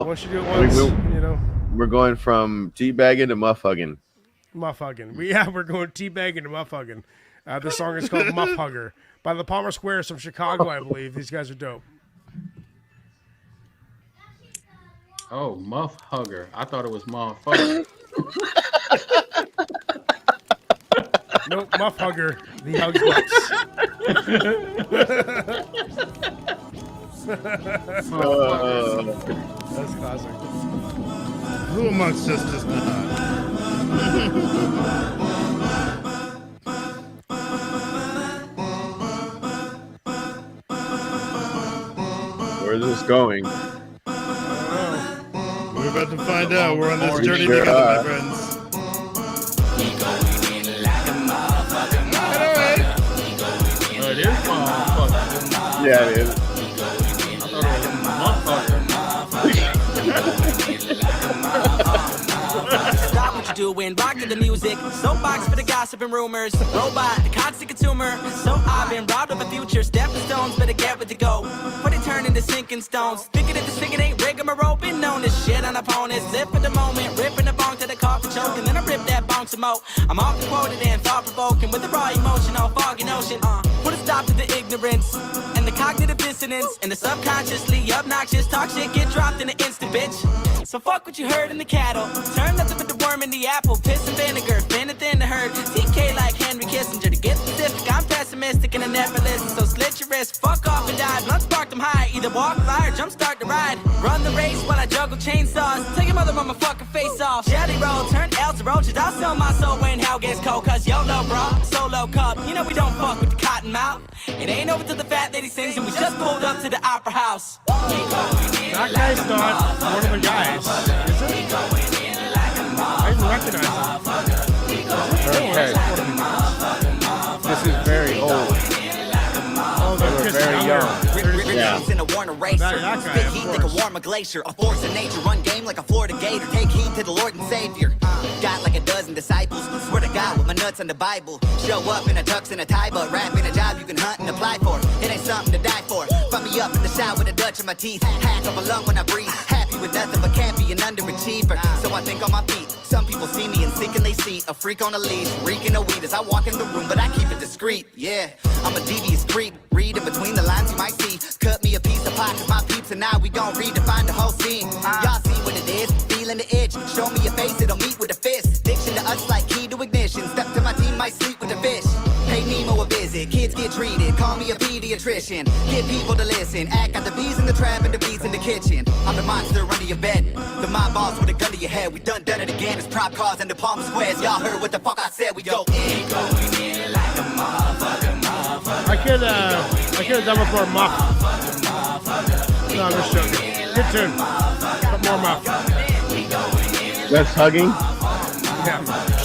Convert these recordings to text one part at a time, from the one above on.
Once you do it once, We're going from teabagging to muff hugging. Muff hugging. We're going teabagging to muff hugging. The song is called Muff Hugger by the Palmer Squares from Chicago, I believe. These guys are dope. Oh, Muff Hugger. I thought it was motherfucker. Nope, Muff Hugger. He hugs butts. That's classic. Who amongst us does not? Where's this going? We're about to find out. We're on this journey together, my friends. It is motherfucker. Yeah, it is. I thought it was motherfucker. Stop what you're doing, rock to the music. Soapbox for the gossip and rumors. Robot, the constant consumer. So I've been robbed of a future. Stepping stones, better get with the go. But they turn into sinking stones. Thinking that the singing ain't rigmarole. Been known to shit on opponents. Live for the moment, ripping the bong to the coffee choke. And then I rip that bong some more. I'm often quoted and thought provoking with a raw emotional foggy notion. Put a stop to the ignorance and the cognitive dissonance and the subconsciously obnoxious talk shit get dropped in an instant, bitch. So fuck what you heard in the cattle. Turn nothing but the worm in the apple. Piss and vinegar, thin and thin the herd. TK like Henry Kissinger. To get specific, I'm pessimistic and I never listen. So slit your wrist, fuck off and die. Blunt spark them high. Either walk, fly, or jump start the ride. Run the race while I juggle chainsaws. Take your mother on my fucking face off. Jelly roll, turn L to roaches. I'll sell my soul when hell gets cold. Cause YOLO, bro, solo cup. You know we don't fuck with the cotton mouth. It ain't over till the fat lady sings and we just pulled up to the opera house. That guy's not one of the guys, is it? I didn't recognize him. Okay. This is very old. Oh, They were very young. Yeah. In a Warner racer. Spit heat like a warmer glacier. A force of nature, run game like a Florida Gator. Take heed to the Lord and Savior. Got like a dozen disciples. Swear to God with my nuts on the Bible. Show up in a tux and a tie, but rap in a job you can hunt and apply for. It ain't something to die for. Find me up in the shower with a Dutch in my teeth. Hack up a lung when I breathe. Happy with nothing but can't be an underachiever. So I think on my feet. Some people see me and think they see a freak on a leash, reeking of weed as I walk in the room, but I keep it discreet. Yeah, I'm a devious creep. Read in between the lines you might see. Cut me a piece of pie 'cause my peeps and now we gon' redefine the whole scene. Y'all see what it is, feeling the itch. Show me your face, it'll meet with a fist. Diction to us like key to ignition. Step to my team, might sleep with the fish. Pay Nemo a visit, kids get treated. Call me a pediatrician. Get people to listen. Act got the bees in the trap and the beats in the kitchen. I'm the monster under your bed. The mob boss with a gun to your head. We done it again. It's ProbCause and the Palmer Squares. Y'all heard what the fuck I said. We go in, going in like a motherfucker. I could have done with more muff. No, I'm just joking. Good tune. But more muff. That's hugging. Yeah.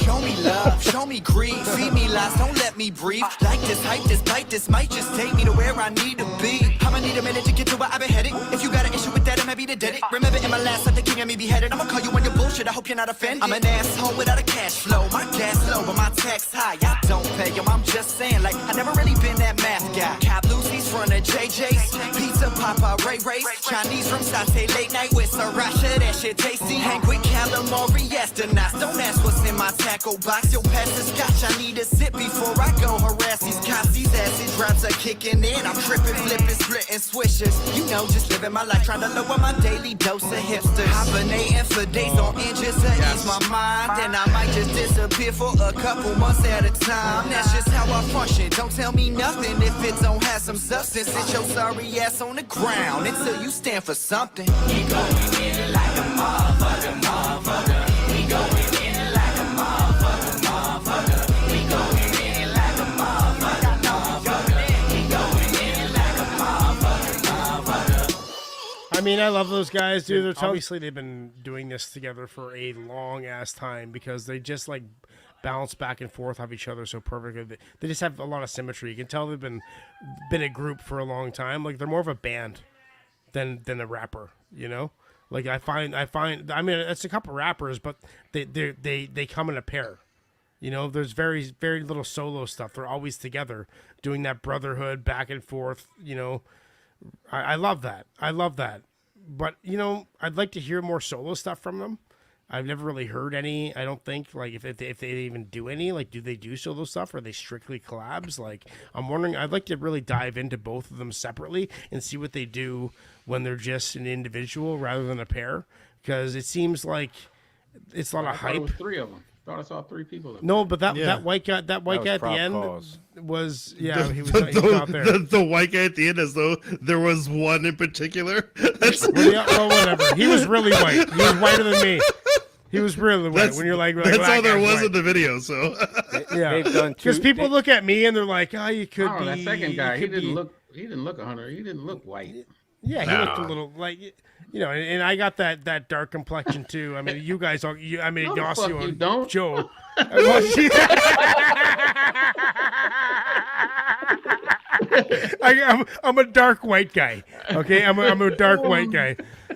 Show me love, show me grief. Feed me lies, don't let me breathe. Like this, hype this, bite this might just take me to where I need to be. I'ma need a minute to get to where I've been headed. If you got an issue with that, I might be the dead it. Remember in my last life, the king had me beheaded. I'ma call you on your bullshit, I hope you're not offended. I'm an asshole without a cash flow. My gas low, but my tax high. I don't pay them, I'm just saying. Like, I never really been that math guy. Cap Lucy's front of JJ's. Pizza, Papa, Ray Ray's. Chinese from Satay late night with Sriracha, that shit tasty. Hang with calamari, astronauts. Don't ask what's in my taco box. Yo, pass the scotch, I need a sip before I go harass these cops. These acid drops are kicking in. I'm tripping, flipping, splitting swishers. You know, just living my life, trying to lower my daily dose of hipsters. Hibernating for days on end just to ease my mind. And I might just disappear for a couple months at a time. That's just how I function. Don't tell me nothing if it don't have some substance. Sit your sorry ass on the ground until you stand for something. We going in like a motherfucker, motherfucker. We going in like a motherfucker, motherfucker. We going in like a motherfucker, motherfucker. We going in like a motherfucker, motherfucker. I mean, I love those guys, dude. Obviously, they've been doing this together for a long ass time because they just like bounce back and forth off each other so perfectly. They just have a lot of symmetry. You can tell they've been a group for a long time. Like they're more of a band than a rapper, you know. Like I find. I mean, it's a couple rappers, but they come in a pair. You know, there's very little solo stuff. They're always together, doing that brotherhood back and forth. You know, I love that. I love that. But I'd like to hear more solo stuff from them. I've never really heard any. I don't think like if they even do any. Like, do they do solo stuff? Or are they strictly collabs? Like, I'm wondering. I'd like to really dive into both of them separately and see what they do when they're just an individual rather than a pair. Because it seems like it's a lot of hype. It was 3 of them. Thought I saw 3 people. No, but that white guy, that white guy at the end was he was out there. The white guy at the end, as though there was one in particular. Well, whatever. He was really white. He was whiter than me. He was really white. When you're like, that's all there was white. in the video. So because people look at me and they're like, "Oh, you could be." That second guy, he didn't look 100. He didn't look white. Yeah, he looked a little like, and I got that dark complexion too. I mean, you guys are. Ignacio you and don't. Joe. I'm a dark white guy. Okay, I'm a dark white guy.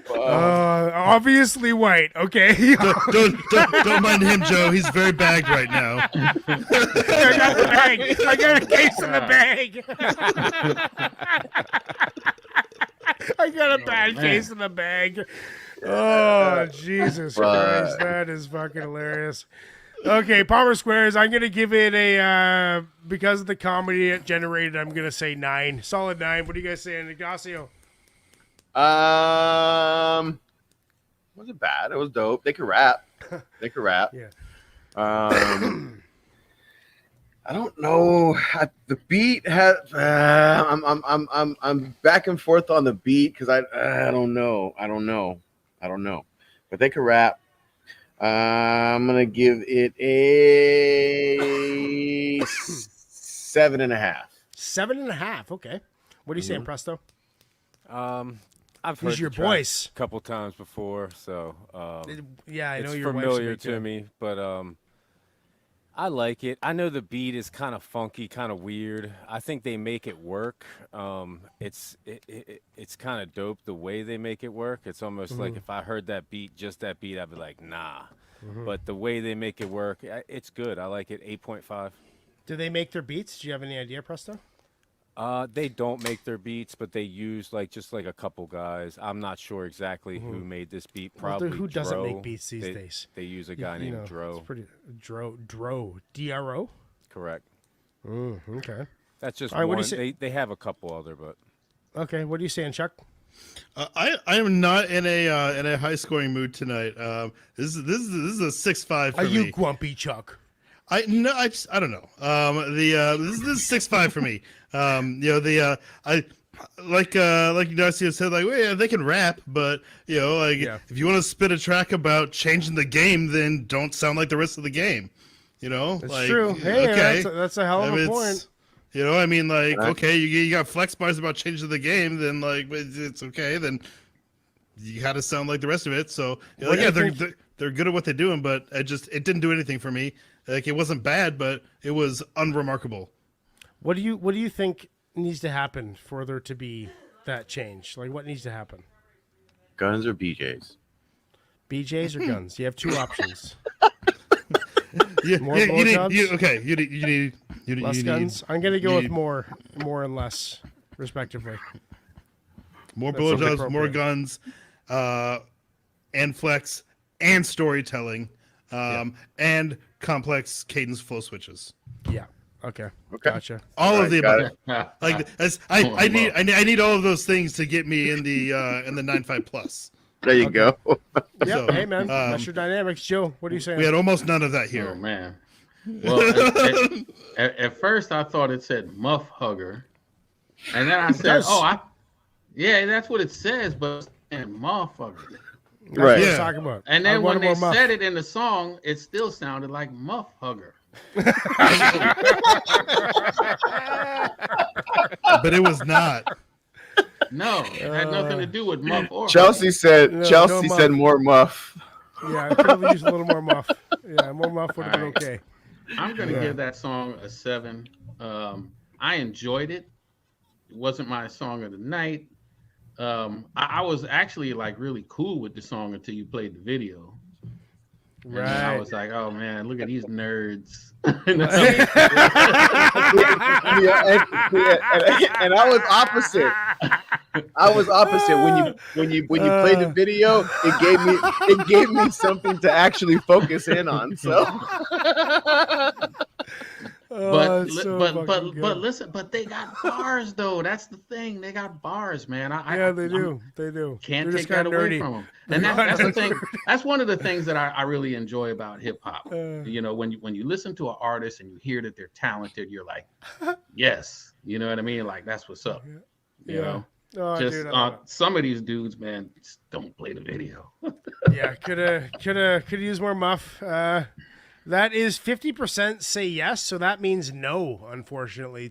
Obviously white. Okay. don't mind him, Joe. He's very bagged right now. I got the bag. I got a case in the bag. I got a bad case in the bag. Oh, Jesus Christ. That is fucking hilarious. Okay, Palmer Squares, I'm going to give it a, because of the comedy it generated, I'm going to say 9. Solid 9. What are you guys saying, Ignacio? Wasn't bad. It was dope. They could rap. Yeah. I don't know. The beat has. I'm back and forth on the beat because I don't know. But they could rap. I'm gonna give it a 7.5. 7.5. Okay. What are you saying, Presto? I've heard your the track voice a couple times before, so yeah, I know it's your familiar to me, but I like it. I know the beat is kind of funky, kind of weird. I think they make it work. It's kind of dope the way they make it work. It's almost like if I heard that beat, just that beat, I'd be like, nah. But the way they make it work, it's good. I like it. 8.5. Do they make their beats? Do you have any idea, Presto? They don't make their beats, but they use just a couple guys. I'm not sure exactly who made this beat. Probably who doesn't Dro. make beats these days? They use a guy named Dro. It's pretty Dro, D-R-O. Correct. Okay. That's just all right, one. what do you say? They have a couple other, but okay. What are you saying, Chuck? I am not in a high scoring mood tonight. This is a 6.5 for me. Are you grumpy, Chuck? I don't know. This is 6.5 for me. I like Ignacio said, well, yeah, they can rap, but if you want to spit a track about changing the game, then don't sound like the rest of the game. That's true. Hey, okay, that's a hell of a point. Okay, you got flex bars about changing the game, then it's okay. Then you got to sound like the rest of it. So they're good at what they're doing, but it didn't do anything for me. It wasn't bad, but it was unremarkable. What do you think needs to happen for there to be that change? Like, what needs to happen? Guns or BJs? BJs or guns? You have 2 options. More blowjobs? You need less guns. I'm gonna go with more and less, respectively. More blowjobs, more guns, and flex, and storytelling, and complex cadence flow switches. Yeah. Okay. Gotcha. All of the above. I need all of those things to get me in the 9.5 plus. There you go. Yeah. So, hey man, that's your dynamics, Joe. What are you saying? We had almost none of that here. Oh man. Well, at first I thought it said MUFFHUGGER, and then I said, that's what it says, but MUFFHUGGER. That's what I'm talking about. And then when they said it in the song, it still sounded like MUFFHUGGER. But it was not. No, it had nothing to do with muff or Chelsea said more muff. Yeah, I could have used a little more muff. Yeah, more muff would have been okay. I'm gonna give that song a 7. I enjoyed it. It wasn't my song of the night. I was actually really cool with the song until you played the video. Right. And I was like, oh man, look at these nerds. And I was opposite. I was opposite. When you played the video, it gave me something to actually focus in on. So but listen, but they got bars though. That's the thing. They got bars, man. They do. They do. Can't They're take that away nerdy. from them. And that's the thing. That's one of the things that I really enjoy about hip hop. You know, when you listen to an artist and you hear that they're talented, you're like, yes. You know what I mean? Like that's what's up. You know. Oh, just dude, some of these dudes, man, just don't play the video. Yeah, could use more muff. That is 50% say yes, so that means no, unfortunately.